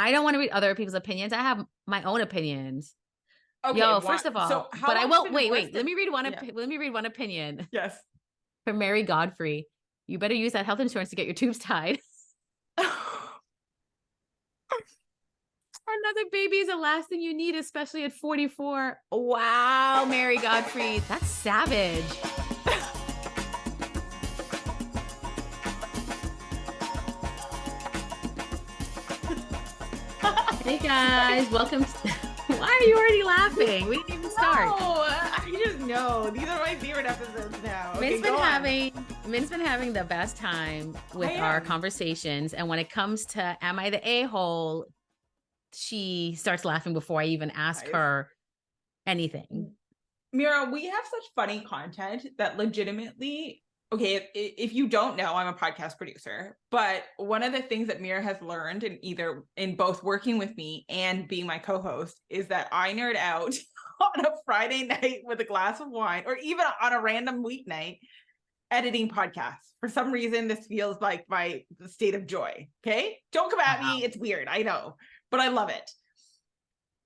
I don't want to read other people's opinions. I have my own opinions. Okay. Yo, first of all, So how but I long won't. been Wait. divorced? Let me read one. Yeah. Let me read one opinion Yes. from Mary Godfrey. You better use that health insurance to get your tubes tied. Another baby is the last thing you need, especially at 44. Wow, Mary Godfrey, that's savage. Hey guys, welcome. Why are you already laughing? We didn't even start. No, I just know. These are my favorite episodes now. Okay, Min's been having the best time with our conversations. And when it comes to am I the a-hole, she starts laughing before I even ask her anything. Meera, we have such funny content that legitimately, okay, if you don't know, I'm a podcast producer, but one of the things that Meera has learned in both working with me and being my co-host is that I nerd out on a Friday night with a glass of wine, or even on a random weeknight editing podcasts. For some reason, this feels like my state of joy. Okay. Don't come at me. It's weird. I know, but I love it.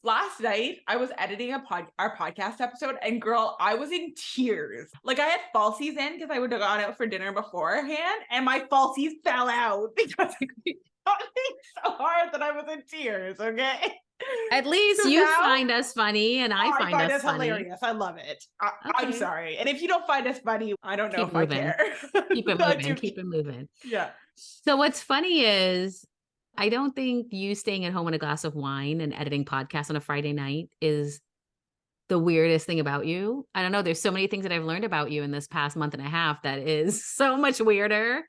Last night, I was editing our podcast episode, and girl, I was in tears. Like, I had falsies in because I would have gone out for dinner beforehand, and my falsies fell out because I was so hard that I was in tears. Okay. At least so you find us funny, and I find us funny. Hilarious. I love it. I'm sorry. And if you don't find us funny, I don't know if I care. Keep it moving. Keep it moving. Yeah. So what's funny is I don't think you staying at home with a glass of wine and editing podcasts on a Friday night is the weirdest thing about you. I don't know. There's so many things that I've learned about you in this past month and a half that is so much weirder.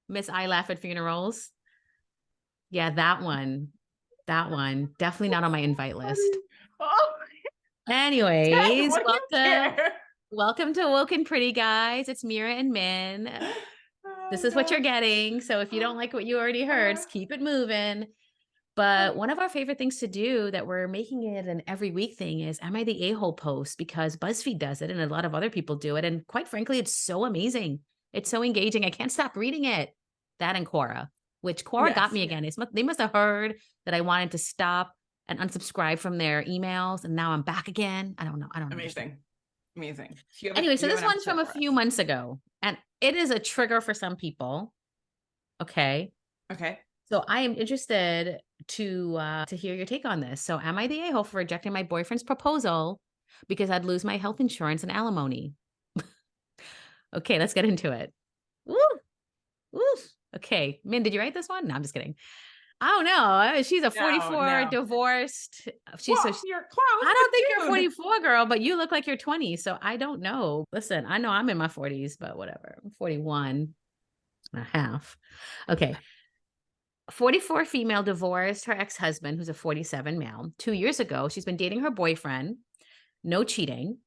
Miss I Laugh at Funerals. Yeah, that one. Definitely not on my invite list. Oh. Anyways, welcome to Woken Pretty Guys. It's Meera and Min. This is what you're getting. So if you don't like what you already heard, keep it moving. But one of our favorite things to do that we're making it an every week thing is Am I the A-hole post, because BuzzFeed does it and a lot of other people do it. And quite frankly, it's so amazing. It's so engaging. I can't stop reading it. That and Quora, which Quora got me again. They must have heard that I wanted to stop and unsubscribe from their emails. And now I'm back again. I don't know. Amazing. Anyway, so this one's from a few months ago, and it is a trigger for some people. Okay. So I am interested to hear your take on this. So am I the a-hole for rejecting my boyfriend's proposal because I'd lose my health insurance and alimony? Okay, let's get into it. Woo! Okay, Min, did you write this one? No, I'm just kidding. I don't know. She's a 44 divorced. You're close. I don't think you're 44, girl, but you look like you're 20. So I don't know. Listen, I know I'm in my 40s, but whatever. I'm 41 and a half. Okay. 44 female divorced her ex-husband, who's a 47 male. 2 years ago, she's been dating her boyfriend. No cheating.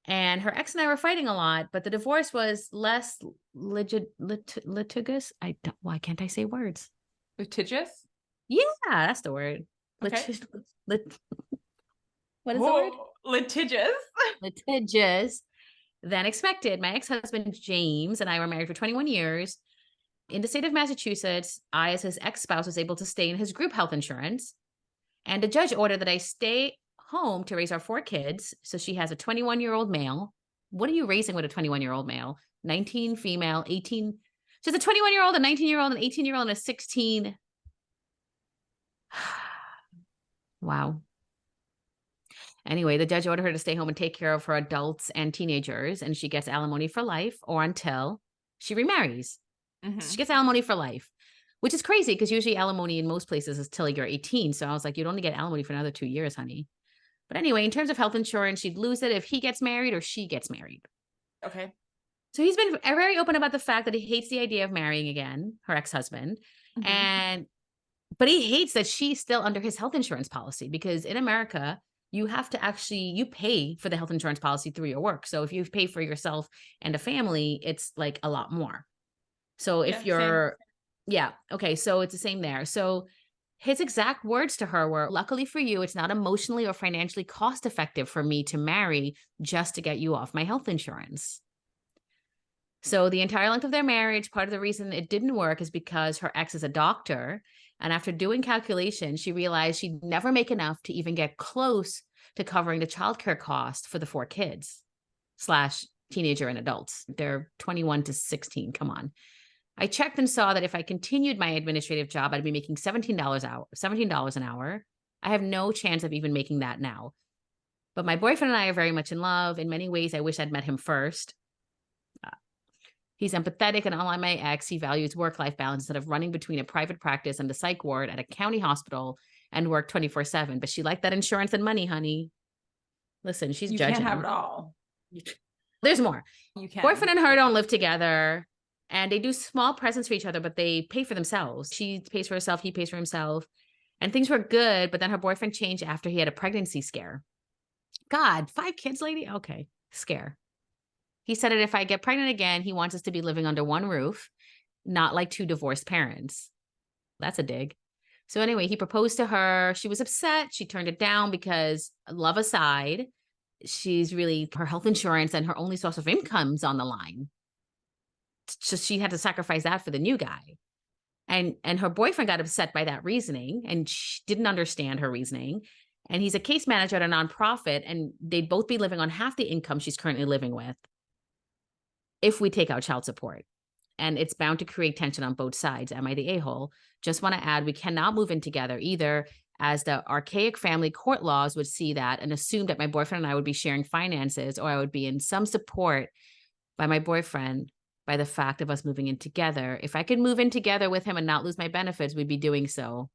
And her ex and I were fighting a lot, but the divorce was less litigious. Why can't I say words? Litigious? Yeah, that's the word. Okay. What is the word? Litigious. Litigious than expected. My ex-husband, James, and I were married for 21 years. In the state of Massachusetts, I, as his ex-spouse, was able to stay in his group health insurance. And the judge ordered that I stay home to raise our 4 kids. So she has a 21-year-old male. What are you raising with a 21-year-old male? 19 female, 18. She's a 21-year-old, a 19-year-old, an 18-year-old, and a 16. Wow. Anyway, the judge ordered her to stay home and take care of her adults and teenagers, and she gets alimony for life or until she remarries. Mm-hmm. So she gets alimony for life, which is crazy because usually alimony in most places is till you're 18. So I was like, you'd only get alimony for another 2 years, honey. But anyway, in terms of health insurance, she'd lose it if he gets married or she gets married. Okay. So he's been very open about the fact that he hates the idea of marrying again, her ex-husband. Mm-hmm. But he hates that she's still under his health insurance policy, because in America, you have to you pay for the health insurance policy through your work. So if you pay for yourself and a family, it's like a lot more. So if okay. So it's the same there. So his exact words to her were, luckily for you, it's not emotionally or financially cost effective for me to marry just to get you off my health insurance. So the entire length of their marriage, part of the reason it didn't work is because her ex is a doctor And after doing calculations, she realized she'd never make enough to even get close to covering the childcare cost for the 4 kids / teenager and adults. They're 21 to 16. Come on. I checked and saw that if I continued my administrative job, I'd be making $17 an hour. I have no chance of even making that now. But my boyfriend and I are very much in love. In many ways, I wish I'd met him first. He's empathetic, and unlike my ex, he values work-life balance instead of running between a private practice and a psych ward at a county hospital and work 24/7. But she liked that insurance and money, honey. Listen, she's judging. You can't have it all. There's more. You can. Boyfriend and her don't live together, and they do small presents for each other, but they pay for themselves. She pays for herself, he pays for himself, and things were good. But then her boyfriend changed after he had a pregnancy scare. God, 5 kids, lady? Okay, scare. He said that if I get pregnant again, he wants us to be living under one roof, not like 2 divorced parents. That's a dig. So anyway, he proposed to her. She was upset. She turned it down because, love aside, she's really, her health insurance and her only source of income's on the line. So she had to sacrifice that for the new guy. And her boyfriend got upset by that reasoning, and she didn't understand her reasoning. And he's a case manager at a nonprofit, and they'd both be living on half the income she's currently living with if we take out child support. And it's bound to create tension on both sides. Am I the a-hole? Just want to add, we cannot move in together either, as the archaic family court laws would see that and assume that my boyfriend and I would be sharing finances, or I would be in some support by my boyfriend by the fact of us moving in together. If I could move in together with him and not lose my benefits, we'd be doing so.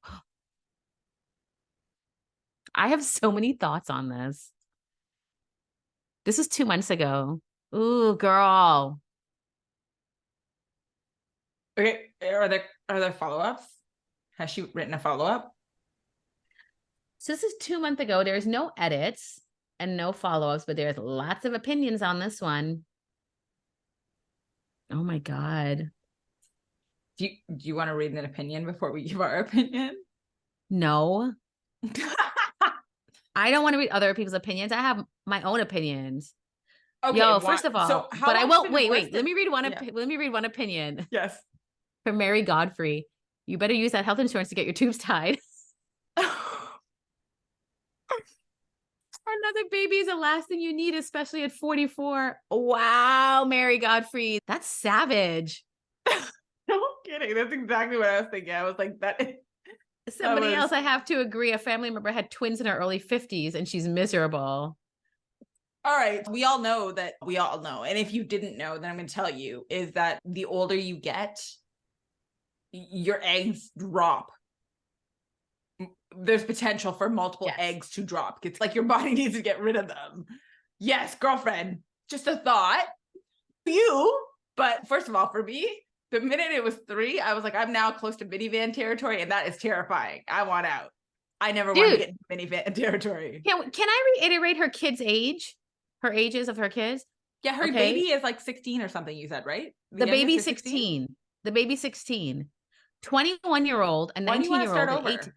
I have so many thoughts on this. This is 2 months ago. Ooh, girl. Okay, are there follow-ups? Has she written a follow-up? So this is 2 months ago. There's no edits and no follow-ups, but there's lots of opinions on this one. Oh my God. Do you want to read an opinion before we give our opinion? No. I don't want to read other people's opinions. I have my own opinions. Okay. Yo, first of all, so but I will wait. Let me read one. Let me read one opinion. Yes. From Mary Godfrey. You better use that health insurance to get your tubes tied. Another baby is the last thing you need, especially at 44. Wow, Mary Godfrey. That's savage. No kidding. That's exactly what I was thinking. I was like, somebody else, I have to agree. A family member had twins in her early 50s and she's miserable. All right. We all know. And if you didn't know, then I'm going to tell you, is that the older you get, your eggs drop. There's potential for multiple eggs to drop. It's like your body needs to get rid of them. Yes, girlfriend. Just a thought. But first of all, for me, the minute it was 3, I was like, I'm now close to minivan territory, and that is terrifying. I want out. I never want to get into minivan territory. Can I reiterate her kid's age? Her ages of her kids? Yeah, her baby is like 16 or something, you said, right? The baby's 16. The baby's 16. 21-year-old and 19-year-old and 18.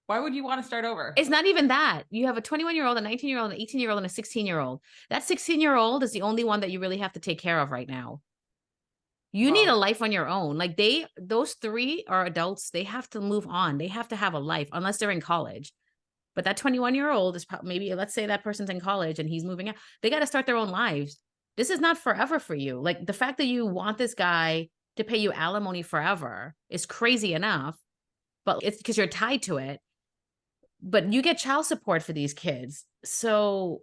Why would you want to start over? It's not even that. You have a 21-year-old, a 19-year-old, an 18-year-old, and a 16-year-old. That 16-year-old is the only one that you really have to take care of right now. You need a life on your own. Like those 3 are adults. They have to move on. They have to have a life unless they're in college. But that 21-year-old is maybe, let's say that person's in college and he's moving out. They got to start their own lives. This is not forever for you. Like the fact that you want this guy to pay you alimony forever is crazy enough, but it's because you're tied to it. But you get child support for these kids. So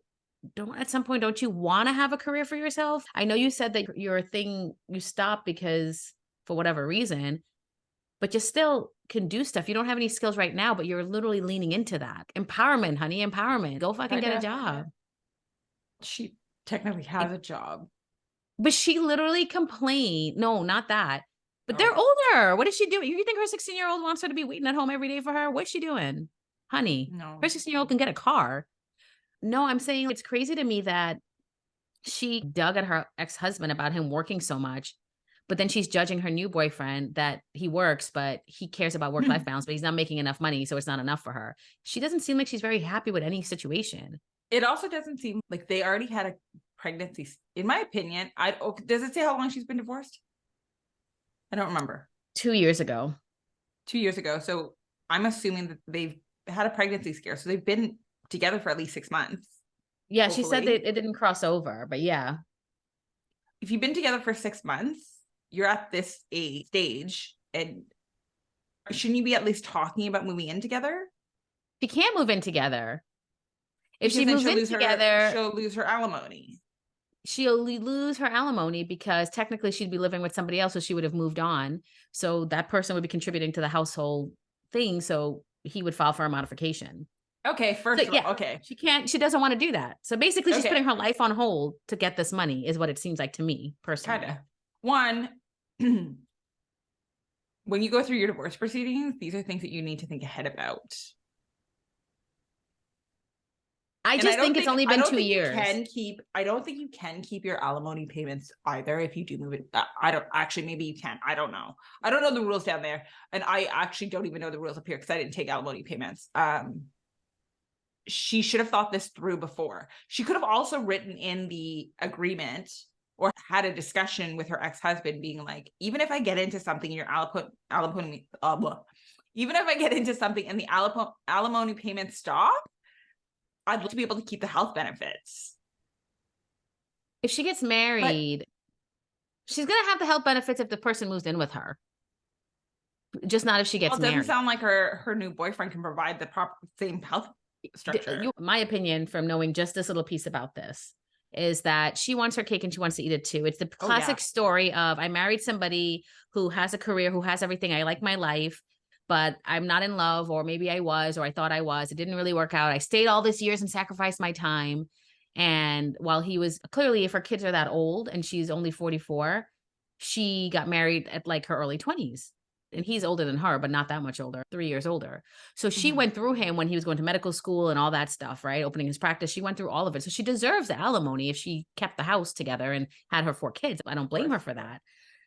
at some point, don't you want to have a career for yourself? I know you said that your thing, you stopped because for whatever reason, but you still can do stuff. You don't have any skills right now, but you're literally leaning into that. Empowerment, honey, empowerment. Go fucking get a job. She technically has a job. But she literally complained. No, not that. But they're older. What is she doing? You think her 16-year-old wants her to be waiting at home every day for her? What's she doing? Honey, no. Her 16-year-old can get a car. No, I'm saying it's crazy to me that she dug at her ex-husband about him working so much, but then she's judging her new boyfriend that he works, but he cares about work-life balance, but he's not making enough money, so it's not enough for her. She doesn't seem like she's very happy with any situation. It also doesn't seem like they already had a pregnancy. In my opinion, does it say how long she's been divorced? I don't remember. 2 years ago. 2 years ago. So I'm assuming that they've had a pregnancy scare. So they've been together for at least 6 months. Yeah, hopefully. She said that it didn't cross over, but yeah. If you've been together for 6 months, you're at this stage, and shouldn't you be at least talking about moving in together? She can't move in together. If she moves in together, she'll lose her alimony. She'll lose her alimony because technically she'd be living with somebody else, so she would have moved on. So that person would be contributing to the household thing. So he would file for a modification. Okay, okay. She doesn't want to do that. So basically she's putting her life on hold to get this money, is what it seems like to me personally. Kind of. One, when you go through your divorce proceedings, these are things that you need to think ahead about. I just think it's only been 2 years. I don't think you can keep your alimony payments either if you do move it. Maybe you can. I don't know. I don't know the rules down there. And I actually don't even know the rules up here because I didn't take alimony payments. She should have thought this through before. She could have also written in the agreement or had a discussion with her ex-husband being like, even if I get into something in your alimony, even if I get into something and the alimony payments stop, I'd like to be able to keep the health benefits. If she gets married, she's going to have the health benefits if the person moves in with her. Just not if she gets married. It doesn't sound like her new boyfriend can provide the proper same health structure. My opinion from knowing just this little piece about this is that she wants her cake and she wants to eat it too. It's the classic story of I married somebody who has a career, who has everything. I like my life, but I'm not in love, or maybe I was, or I thought I was. It didn't really work out. I stayed all these years and sacrificed my time. And while he was clearly, if her kids are that old and she's only 44, she got married at like her early 20s. And he's older than her, but not that much older, 3 years older. So she went through him when he was going to medical school and all that stuff, right? Opening his practice. She went through all of it. So she deserves the alimony if she kept the house together and had her 4 kids. I don't blame her for that.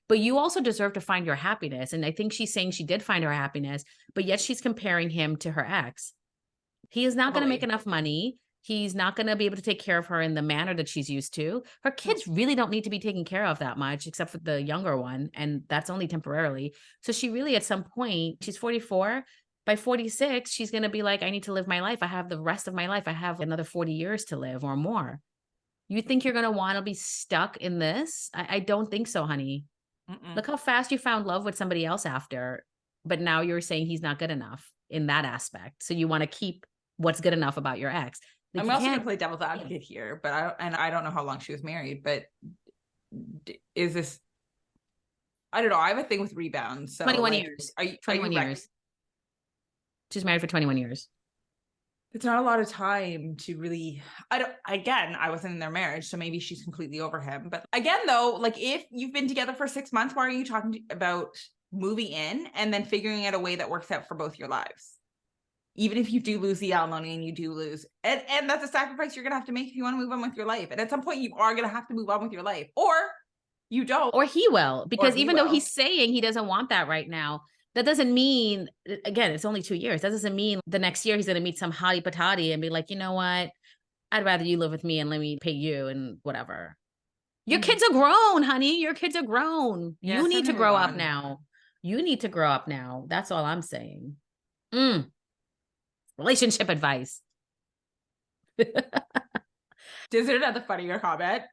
But you also deserve to find your happiness. And I think she's saying she did find her happiness, but yet she's comparing him to her ex. He is not going to make enough money. He's not going to be able to take care of her in the manner that she's used to. Her kids really don't need to be taken care of that much, except for the younger one. And that's only temporarily. So she really, at some point, she's 44. By 46, she's going to be like, I need to live my life. I have the rest of my life. I have another 40 years to live or more. You think you're going to want to be stuck in this? I don't think so, honey. Look how fast you found love with somebody else after, but now you're saying he's not good enough in that aspect. So you want to keep what's good enough about your ex. Like, I'm also going to play devil's advocate here, but I don't know how long she was married, but is this, I don't know. I have a thing with rebounds. So 21 years. 21 years. She's married for 21 years. It's not a lot of time to really, I wasn't in their marriage, so maybe she's completely over him. But again, though, like if you've been together for 6 months, why are you talking about moving in and then figuring out a way that works out for both your lives? Even if you do lose the alimony and you do lose, and that's a sacrifice you're going to have to make if you want to move on with your life. And at some point you are going to have to move on with your life, or you don't. Or he will, because even though he's saying he doesn't want that right now, that doesn't mean, again, it's only 2 years. That doesn't mean the next year he's going to meet some hottie patati and be like, you know what? I'd rather you live with me and let me pay you and whatever. Your kids are grown, honey. Your kids are grown. Yeah, you need to grow up now. You need to grow up now. That's all I'm saying. Relationship advice. Is there another funnier comment?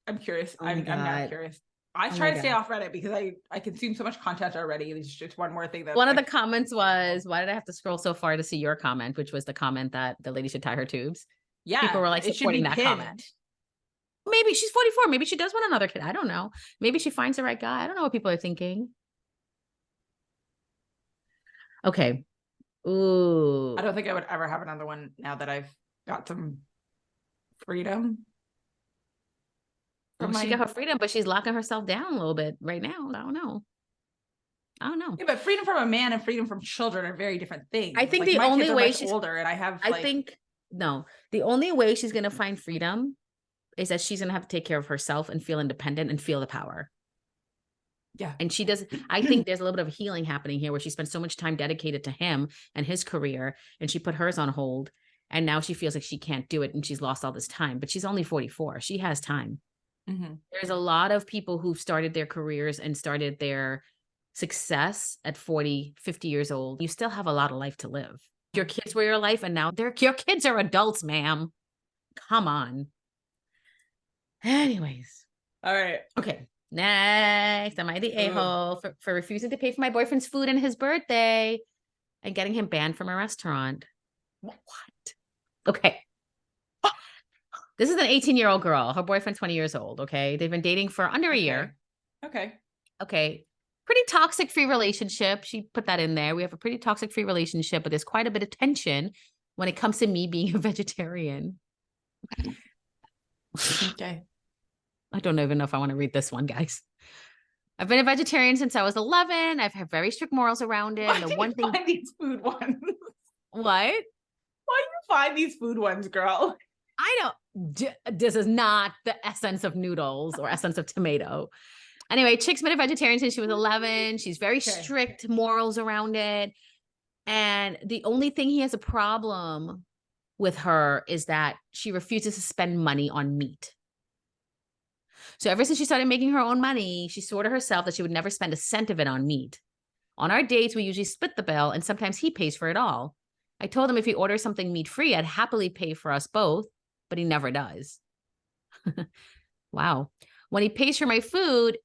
I'm curious. I'm not curious. I try to stay off Reddit because I consume so much content already. There's just one more thing that one of the comments was, why did I have to scroll so far to see your comment, which was the comment that the lady should tie her tubes. Yeah. People were like supporting that comment. Maybe she's 44. Maybe she does want another kid. I don't know. Maybe she finds the right guy. I don't know what people are thinking. Okay. Ooh. I don't think I would ever have another one now that I've got some freedom. She got her freedom, but she's locking herself down a little bit right now. I don't know. Yeah, but freedom from a man and freedom from children are very different things. I think the only way she's older, and the only way she's going to find freedom is that she's going to have to take care of herself and feel independent and feel the power. Yeah. And she does. I think there's a little bit of healing happening here where she spent so much time dedicated to him and his career, and she put hers on hold. And now she feels like she can't do it and she's lost all this time, but she's only 44. She has time. There's a lot of people who've started their careers and started their success at 40, 50 years old, you still have a lot of life to live. Your kids were your life, and now your kids are adults, ma'am. Come on. Anyways. All right. Okay. Next, am I the a-hole for refusing to pay for my boyfriend's food and his birthday and getting him banned from a restaurant? What? Okay. This is an 18-year-old girl. Her boyfriend's 20 years old. Okay. They've been dating for under a year. Okay. Pretty toxic free relationship. She put that in there. We have a pretty toxic free relationship, but there's quite a bit of tension when it comes to me being a vegetarian. Okay. I don't even know if I want to read this one, guys. I've been a vegetarian since I was 11. I've had very strict morals around it. Why do you find these food ones? What? Why do you find these food ones, girl? I don't. This is not the essence of noodles or essence of tomato. Anyway, chick's been a vegetarian since she was 11. She's very strict morals around it. And the only thing he has a problem with her is that she refuses to spend money on meat. So ever since she started making her own money, she swore to herself that she would never spend a cent of it on meat. On our dates, we usually split the bill, and sometimes he pays for it all. I told him if he orders something meat-free, I'd happily pay for us both, but he never does. Wow. When he pays for my food,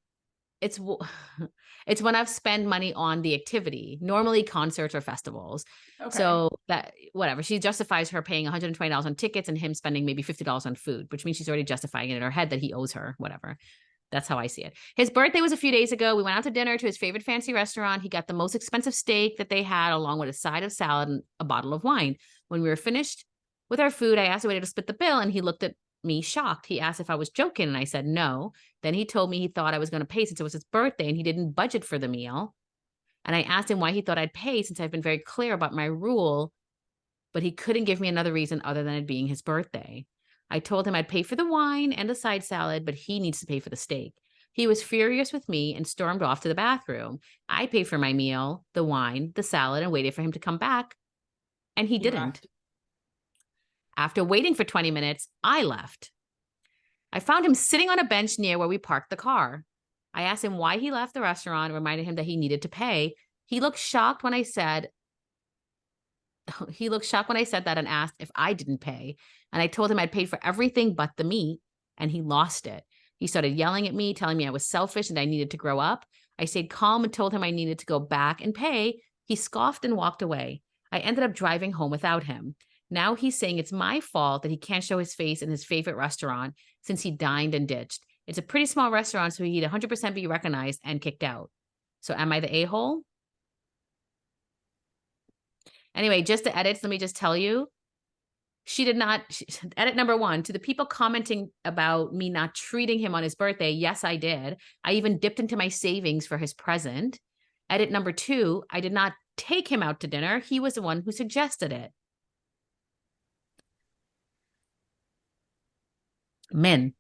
it's when I've spent money on the activity, normally concerts or festivals. Okay. So that, whatever, she justifies her paying $120 on tickets and him spending maybe $50 on food, which means she's already justifying it in her head that he owes her, whatever. That's how I see it. His birthday was a few days ago. We went out to dinner to his favorite fancy restaurant. He got the most expensive steak that they had, along with a side of salad and a bottle of wine. When we were finished with our food, I asked the waiter to split the bill, and he looked at me shocked. He asked if I was joking, and I said no. Then he told me he thought I was going to pay since it was his birthday and he didn't budget for the meal. And I asked him why he thought I'd pay since I've been very clear about my rule, but he couldn't give me another reason other than it being his birthday. I told him I'd pay for the wine and the side salad, but he needs to pay for the steak. He was furious with me and stormed off to the bathroom. I paid for my meal, the wine, the salad, and waited for him to come back. And he didn't. After waiting for 20 minutes, I left. I found him sitting on a bench near where we parked the car. I asked him why he left the restaurant and reminded him that he needed to pay. He looked shocked when I said that and asked if I didn't pay. And I told him I'd paid for everything but the meat, and he lost it. He started yelling at me, telling me I was selfish and I needed to grow up. I stayed calm and told him I needed to go back and pay. He scoffed and walked away. I ended up driving home without him. Now he's saying it's my fault that he can't show his face in his favorite restaurant since he dined and ditched. It's a pretty small restaurant, so he'd 100% be recognized and kicked out. So am I the a-hole? Anyway, just the edits, let me just tell you, edit number 1, to the people commenting about me not treating him on his birthday, yes, I did. I even dipped into my savings for his present. Edit number 2, I did not take him out to dinner. He was the one who suggested it. Min.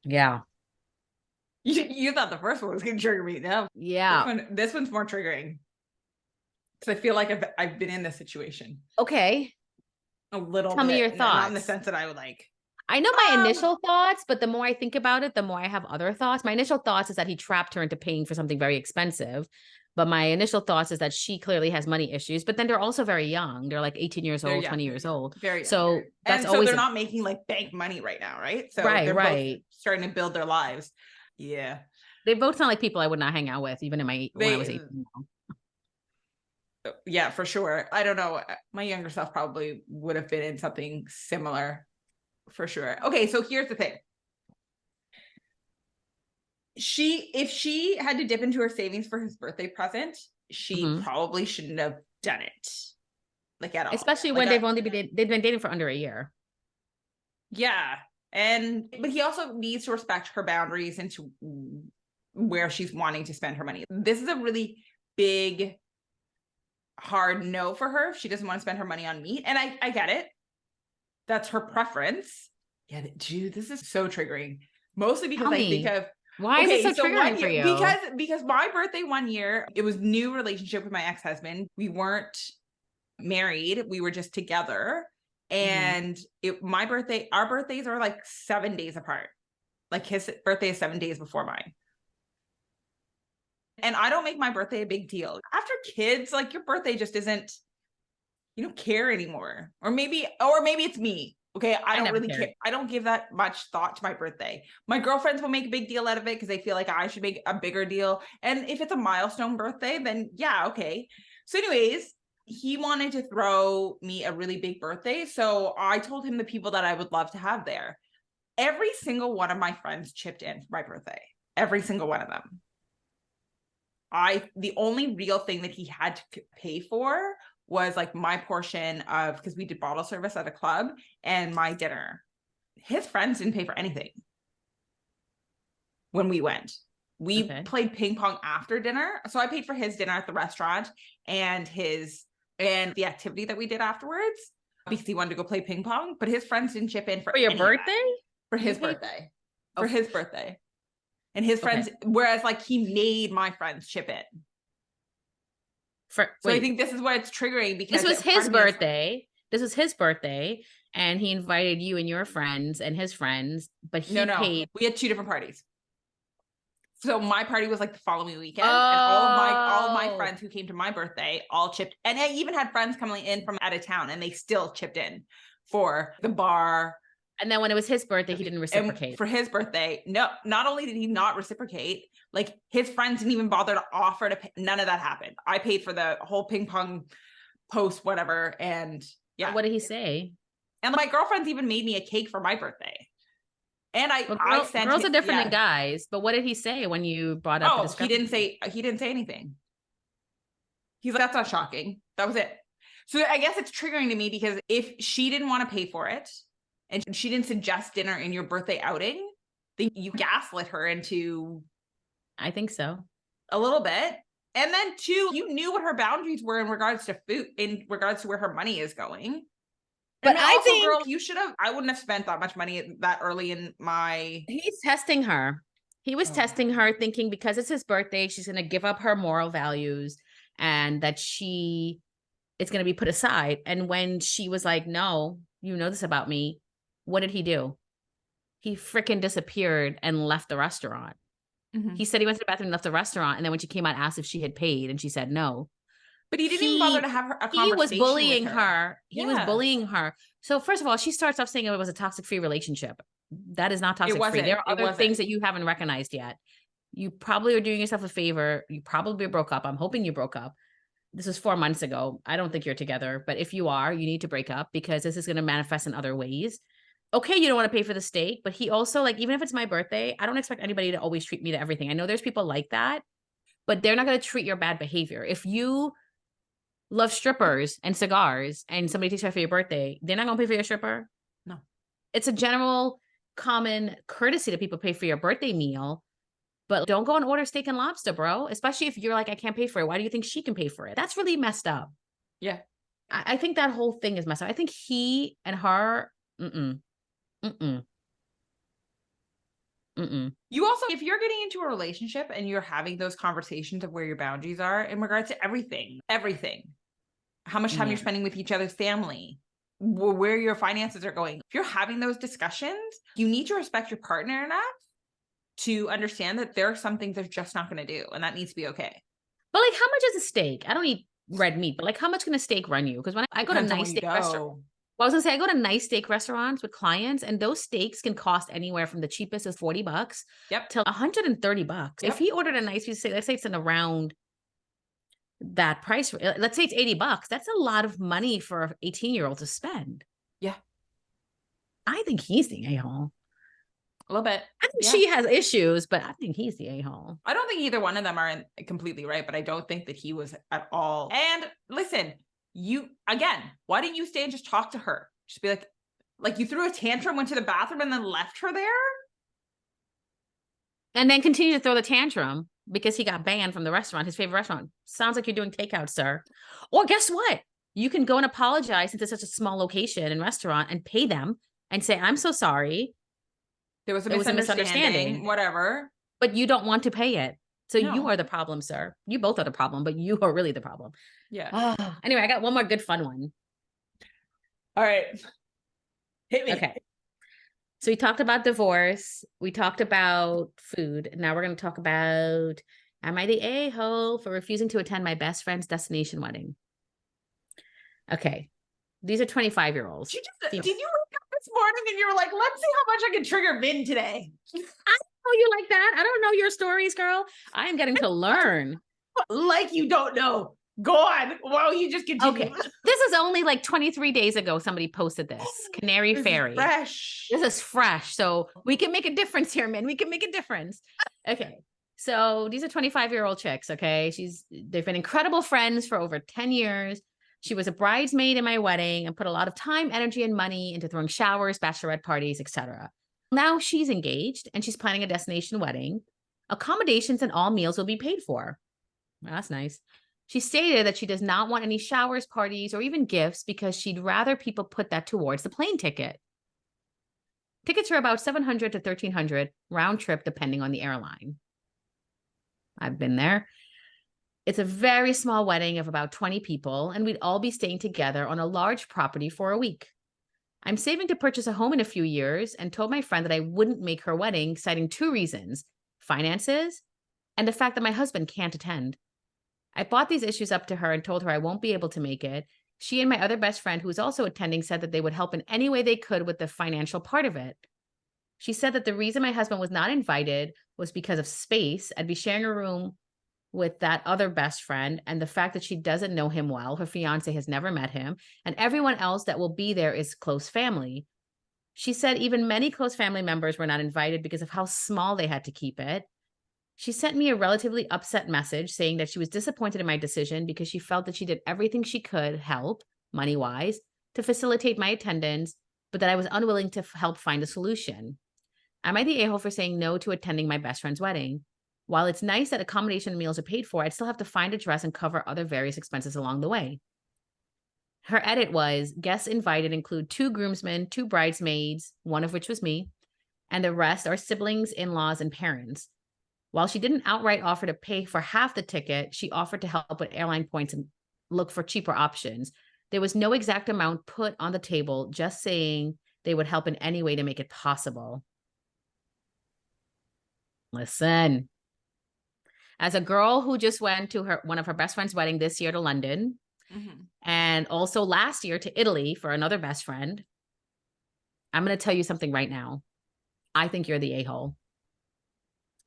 Yeah. You thought the first one was going to trigger me. No. Yeah. This one's more triggering. Because I feel like I've been in this situation. Okay. A little Tell bit. me your thoughts. Not in the sense that I would like. I know my initial thoughts, but the more I think about it, the more I have other thoughts. My initial thoughts is that he trapped her into paying for something very expensive. But my initial thoughts is that she clearly has money issues, but then they're also very young. They're like 18 years old, 20 years old. Very young. So that's always they're not making like bank money right now, right? So they're both starting to build their lives. Yeah. They both sound like people I would not hang out with, even when I was 18. Yeah, for sure. I don't know. My younger self probably would have been in something similar for sure. Okay, so here's the thing. If she had to dip into her savings for his birthday present, she probably shouldn't have done it. Like at all. Especially when they've been dating for under a year. Yeah. But he also needs to respect her boundaries and to where she's wanting to spend her money. This is a really big, hard no for her if she doesn't want to spend her money on meat. And I get it. That's her preference. Yeah, dude, this is so triggering. Mostly because I think of why is it so triggering for you? Because my birthday one year, it was new relationship with my ex-husband. We weren't married. We were just together. And our birthdays are like 7 days apart. Like his birthday is 7 days before mine. And I don't make my birthday a big deal. After kids, like your birthday just isn't, you don't care anymore. Or maybe it's me. Okay. I don't really care. I don't give that much thought to my birthday. My girlfriends will make a big deal out of it because they feel like I should make a bigger deal. And if it's a milestone birthday, then yeah, okay. So anyways, he wanted to throw me a really big birthday. So I told him the people that I would love to have there. Every single one of my friends chipped in for my birthday. Every single one of them. The only real thing that he had to pay for was like my portion of, because we did bottle service at a club, and my dinner. His friends didn't pay for anything when we went. We played ping pong after dinner. So I paid for his dinner at the restaurant and the activity that we did afterwards because he wanted to go play ping pong, but his friends didn't chip in for your birthday? For his birthday. For his birthday. And his friends, whereas like he made my friends chip in. I think this is what it's triggering, because this was his birthday. This was his birthday, and he invited you and your friends and his friends, but he paid. We had two different parties. So my party was like the following weekend, and all of my friends who came to my birthday all chipped. And I even had friends coming in from out of town, and they still chipped in for the bar. And then when it was his birthday, he didn't reciprocate. And for his birthday, no, not only did he not reciprocate, like his friends didn't even bother to offer to pay. None of that happened. I paid for the whole ping pong post, whatever. And yeah. What did he say? And my girlfriends even made me a cake for my birthday. And girls are different than guys. But what did he say when you brought up the discrepancy? He didn't say anything. He's like, that's not shocking. That was it. So I guess it's triggering to me, because if she didn't want to pay for it, and she didn't suggest dinner in your birthday outing, then you gaslit her into... I think so. A little bit. And then two, you knew what her boundaries were in regards to food, in regards to where her money is going. But I think, girl, you should have... I wouldn't have spent that much money that early in my... He's testing her. He was testing her, thinking because it's his birthday, she's going to give up her moral values, and that it's going to be put aside. And when she was like, no, you know this about me, what did he do? He freaking disappeared and left the restaurant. Mm-hmm. He said he went to the bathroom and left the restaurant. And then when she came out, asked if she had paid, and she said no. But he didn't even bother to have a conversation. He was bullying her. He was bullying her. So first of all, she starts off saying it was a toxic-free relationship. That is not toxic-free. There are other things that you haven't recognized yet. You probably are doing yourself a favor. You probably broke up. I'm hoping you broke up. This was 4 months ago. I don't think you're together. But if you are, you need to break up, because this is going to manifest in other ways. Okay, you don't want to pay for the steak, but he also, like, even if it's my birthday, I don't expect anybody to always treat me to everything. I know there's people like that, but they're not going to treat your bad behavior. If you love strippers and cigars and somebody takes you out for your birthday, they're not going to pay for your stripper. No. It's a general common courtesy that people pay for your birthday meal, but don't go and order steak and lobster, bro. Especially if you're like, I can't pay for it. Why do you think she can pay for it? That's really messed up. Yeah. I think that whole thing is messed up. I think he and her, You also, if you're getting into a relationship and you're having those conversations of where your boundaries are in regards to everything, how much time you're spending with each other's family, where your finances are going. If you're having those discussions, you need to respect your partner enough to understand that there are some things they're just not going to do, and that needs to be okay. But like, how much is a steak? I don't eat red meat, but like, how much can a steak run you? Because when I go to nice steak restaurant, well, I was gonna say, I go to nice steak restaurants with clients, and those steaks can cost anywhere from the cheapest is $40 to $130. Yep. If he ordered a nice piece of steak, let's say it's in around that price, let's say it's $80, that's a lot of money for an 18-year-old to spend. Yeah. I think he's the a-hole. A little bit. I think she has issues, but I think he's the a-hole. I don't think either one of them are completely right, but I don't think that he was at all. And listen, why didn't you stay and just talk to her? Just be like you threw a tantrum, went to the bathroom, and then left her there? And then continue to throw the tantrum because he got banned from the restaurant, his favorite restaurant. Sounds like you're doing takeout, sir. Or guess what? You can go and apologize, since it's such a small location and restaurant, and pay them and say, I'm so sorry. There was a misunderstanding, whatever. But you don't want to pay it. So you are the problem, sir. You both are the problem, but you are really the problem. Yeah. Anyway, I got one more good fun one. All right. Hit me. Okay. So we talked about divorce. We talked about food. Now we're going to talk about Am I the a-hole for refusing to attend my best friend's destination wedding? Okay. These are 25-year-olds. Did you wake up this morning and you were like, let's see how much I can trigger Min today? I know you like that. I don't know your stories, girl. I am getting to learn. Like you don't know. Go on. Why don't you just continue? Okay. This is only like 23 days ago somebody posted this. Canary This Fairy. Is fresh. This is fresh. So we can make a difference here, Min. We can make a difference. Okay. So these are 25-year-old chicks, okay? They've been incredible friends for over 10 years. She was a bridesmaid in my wedding and put a lot of time, energy, and money into throwing showers, bachelorette parties, etc. Now she's engaged and she's planning a destination wedding. Accommodations and all meals will be paid for. Well, that's nice. She stated that she does not want any showers, parties, or even gifts because she'd rather people put that towards the plane ticket. Tickets are about $700 to $1,300 round trip, depending on the airline. I've been there. It's a very small wedding of about 20 people, and we'd all be staying together on a large property for a week. I'm saving to purchase a home in a few years and told my friend that I wouldn't make her wedding, citing 2 reasons: finances and the fact that my husband can't attend. I brought these issues up to her and told her I won't be able to make it. She and my other best friend, who was also attending, said that they would help in any way they could with the financial part of it. She said that the reason my husband was not invited was because of space. I'd be sharing a room with that other best friend, and the fact that she doesn't know him well. Her fiance has never met him, and everyone else that will be there is close family. She said even many close family members were not invited because of how small they had to keep it. She sent me a relatively upset message saying that she was disappointed in my decision because she felt that she did everything she could help, money-wise, to facilitate my attendance, but that I was unwilling to help find a solution. Am I the a-hole for saying no to attending my best friend's wedding? While it's nice that accommodation and meals are paid for, I'd still have to find a dress and cover other various expenses along the way. Her edit was, guests invited include 2 groomsmen, 2 bridesmaids, one of which was me, and the rest are siblings, in-laws, and parents. While she didn't outright offer to pay for half the ticket, she offered to help with airline points and look for cheaper options. There was no exact amount put on the table, just saying they would help in any way to make it possible. Listen. As a girl who just went to one of her best friend's wedding this year to London, and also last year to Italy for another best friend, I'm going to tell you something right now. I think you're the a-hole.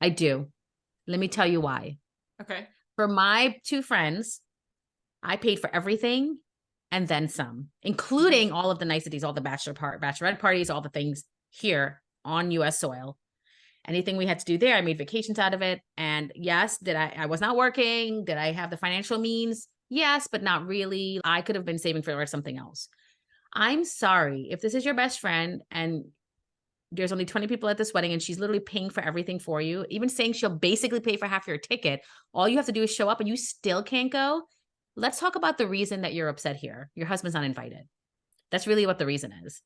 I do. Let me tell you why. Okay. For my 2 friends, I paid for everything and then some, including all of the niceties, all the bachelorette parties, all the things here on US soil. Anything we had to do there, I made vacations out of it. And yes, I was not working. Did I have the financial means? Yes, but not really. I could have been saving for something else. I'm sorry if this is your best friend and there's only 20 people at this wedding and she's literally paying for everything for you, even saying she'll basically pay for half your ticket. All you have to do is show up and you still can't go. Let's talk about the reason that you're upset here. Your husband's not invited. That's really what the reason is.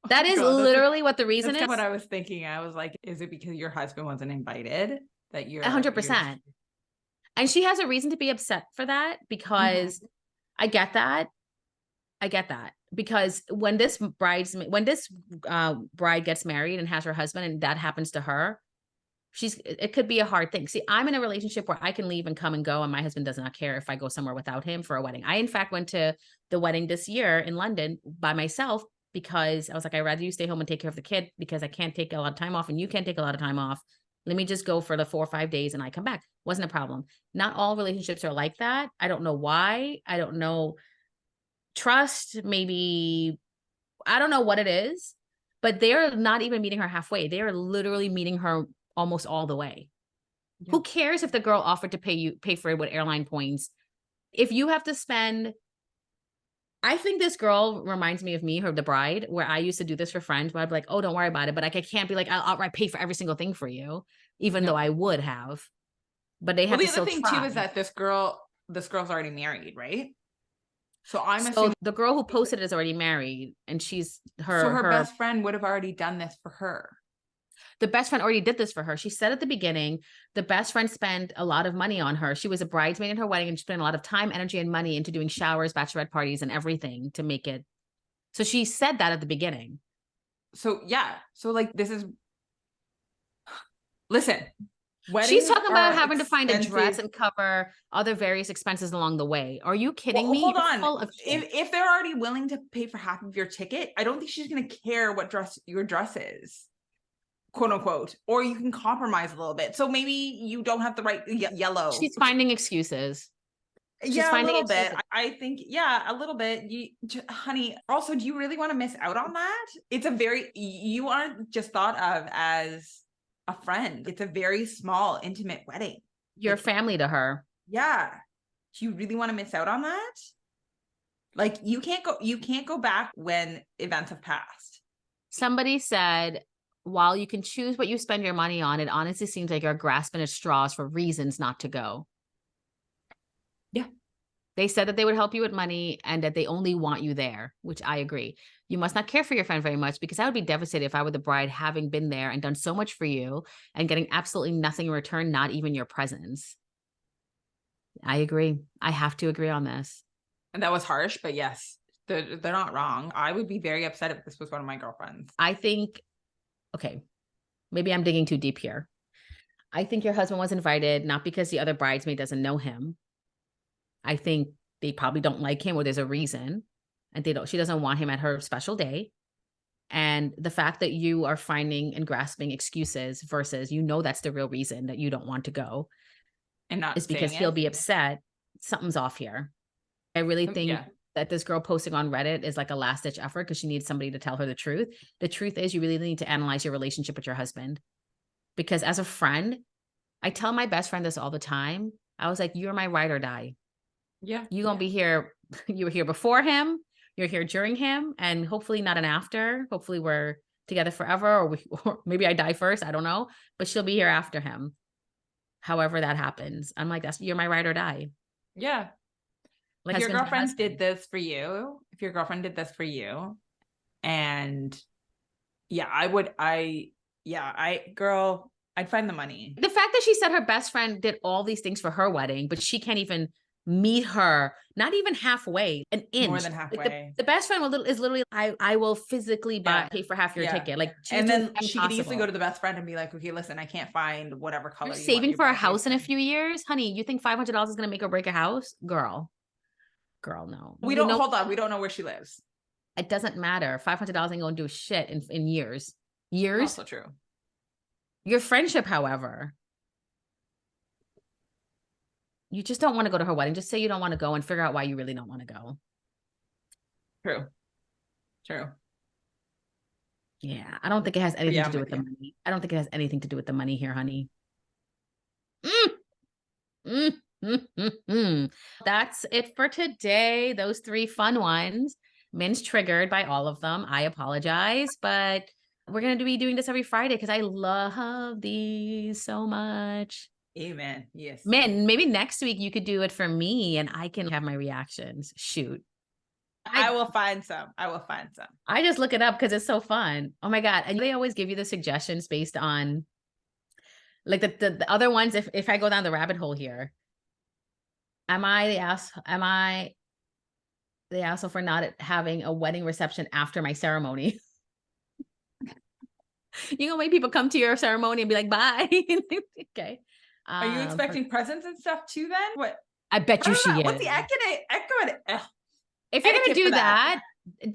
That is literally what the reason is. That's what I was thinking. I was like, is it because your husband wasn't invited that you're 100%? And she has a reason to be upset for that because I get that. Because when this bride gets married and has her husband and that happens to her, it could be a hard thing. See, I'm in a relationship where I can leave and come and go, and my husband does not care if I go somewhere without him for a wedding. I, in fact, went to the wedding this year in London by myself because I was like, I'd rather you stay home and take care of the kid because I can't take a lot of time off and you can't take a lot of time off. Let me just go for the 4 or 5 days and I come back. Wasn't a problem. Not all relationships are like that. I don't know why. I don't know. Trust, maybe. I don't know what it is, but they're not even meeting her halfway. They are literally meeting her almost all the way. Yeah. Who cares if the girl offered to pay for it with airline points? If you have to spend, I think this girl reminds me of me, the bride, where I used to do this for friends, where I'd be like, oh, don't worry about it. But I can't be like, I'll outright pay for every single thing for you, even though I would have. But they have to still try. The other thing too is that this girl's already married, right? So assuming the girl who posted it is already married, and her best friend would have already done this for her. The best friend already did this for her. She said at the beginning, the best friend spent a lot of money on her. She was a bridesmaid in her wedding and she spent a lot of time, energy, and money into doing showers, bachelorette parties, and everything to make it. So she said that at the beginning. So yeah. So like this is, listen, She's talking about having expensive. to find a dress and cover other various expenses along the way. Are you kidding me? Hold on. If they're already willing to pay for half of your ticket, I don't think she's going to care what your dress is, quote unquote. Or you can compromise a little bit. So maybe you don't have the right yellow. She's finding excuses. Yeah, a little bit. I think, yeah, a little bit. Honey, also, do you really want to miss out on that? You aren't just thought of as a friend. It's a very small, intimate wedding. You're family to her. Yeah. Do you really want to miss out on that? Like, you can't go back when events have passed. Somebody said, while you can choose what you spend your money on, it honestly seems like you're grasping at straws for reasons not to go. Yeah. They said that they would help you with money and that they only want you there, which I agree. You must not care for your friend very much, because I would be devastated if I were the bride, having been there and done so much for you and getting absolutely nothing in return, not even your presence. I agree. I have to agree on this. And that was harsh, but yes, they're not wrong. I would be very upset if this was one of my girlfriends. I think, okay, maybe I'm digging too deep here. I think your husband was invited not because the other bridesmaid doesn't know him. I think they probably don't like him, or there's a reason, and she doesn't want him at her special day. And the fact that you are finding and grasping excuses versus, that's the real reason that you don't want to go, and not is because he'll be upset. Something's off here. I really think that this girl posting on Reddit is like a last ditch effort because she needs somebody to tell her the truth. The truth is, you really need to analyze your relationship with your husband, because as a friend, I tell my best friend this all the time. I was like, you're my ride or die. Yeah. You're going to be here. You were here before him. You're here during him, and hopefully not an after. Hopefully we're together forever, or maybe I die first. I don't know, but she'll be here after him. However that happens. I'm like, you're my ride or die. Yeah. Like, if your girlfriend did this for you, and I'd find the money. The fact that she said her best friend did all these things for her wedding, but she can't even meet her, not even halfway, an inch. More than halfway. Like the best friend is literally, I will physically pay for half your ticket. Like, and then she could easily go to the best friend and be like, okay, listen, I can't find whatever color you're saving for a house in a few years. Honey, you think $500 is going to make or break a house? Girl, no. We don't know where she lives. It doesn't matter. $500 ain't going to do shit in years. Years? Also true. Your friendship, however, you just don't want to go to her wedding. Just say you don't want to go and figure out why you really don't want to go. True. Yeah, I don't think it has anything to do with the money. I don't think it has anything to do with the money here, honey. That's it for today. Those 3 fun ones. Min's triggered by all of them. I apologize, but we're going to be doing this every Friday because I love these so much. Amen. Yes. Min, maybe next week you could do it for me and I can have my reactions. Shoot. I will find some. I just look it up because it's so fun. Oh my God. And they always give you the suggestions based on like the other ones. If I go down the rabbit hole here, am I the asshole for not having a wedding reception after my ceremony? You gonna make people come to your ceremony and be like, bye. Okay. Are you expecting presents and stuff too then? What? I bet you she is. What's the etiquette? If you're going to do that,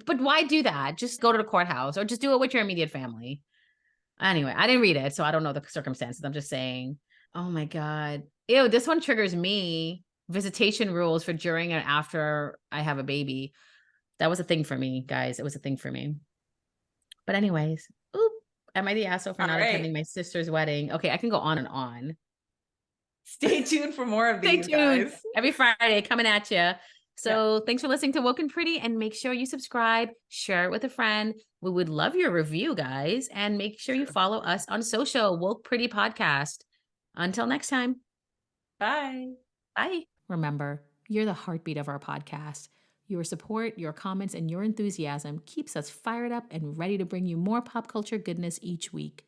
but why do that? Just go to the courthouse or just do it with your immediate family. Anyway, I didn't read it, so I don't know the circumstances. I'm just saying, oh my God. Ew, this one triggers me. Visitation rules for during and after I have a baby. That was a thing for me, guys. It was a thing for me. But anyways, am I the asshole for not attending my sister's wedding? Okay, I can go on and on. Stay tuned for more of these, guys. Every Friday coming at you. So thanks for listening to Woke and Pretty, and make sure you subscribe, share it with a friend. We would love your review, guys, and make sure you follow us on social, Woke Pretty Podcast. Until next time. Bye. Bye. Remember, you're the heartbeat of our podcast. Your support, your comments, and your enthusiasm keeps us fired up and ready to bring you more pop culture goodness each week.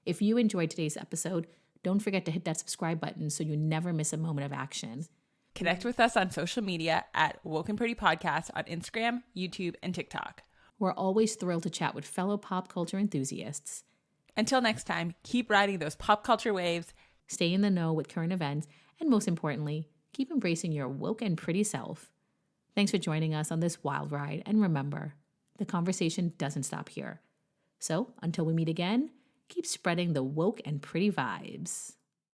If you enjoyed today's episode, don't forget to hit that subscribe button so you never miss a moment of action. Connect with us on social media at Woke and Pretty Podcast on Instagram, YouTube, and TikTok. We're always thrilled to chat with fellow pop culture enthusiasts. Until next time, keep riding those pop culture waves Stay in the know with current events, and most importantly, keep embracing your woke and pretty self. Thanks for joining us on this wild ride, and remember, the conversation doesn't stop here. So, until we meet again, keep spreading the woke and pretty vibes.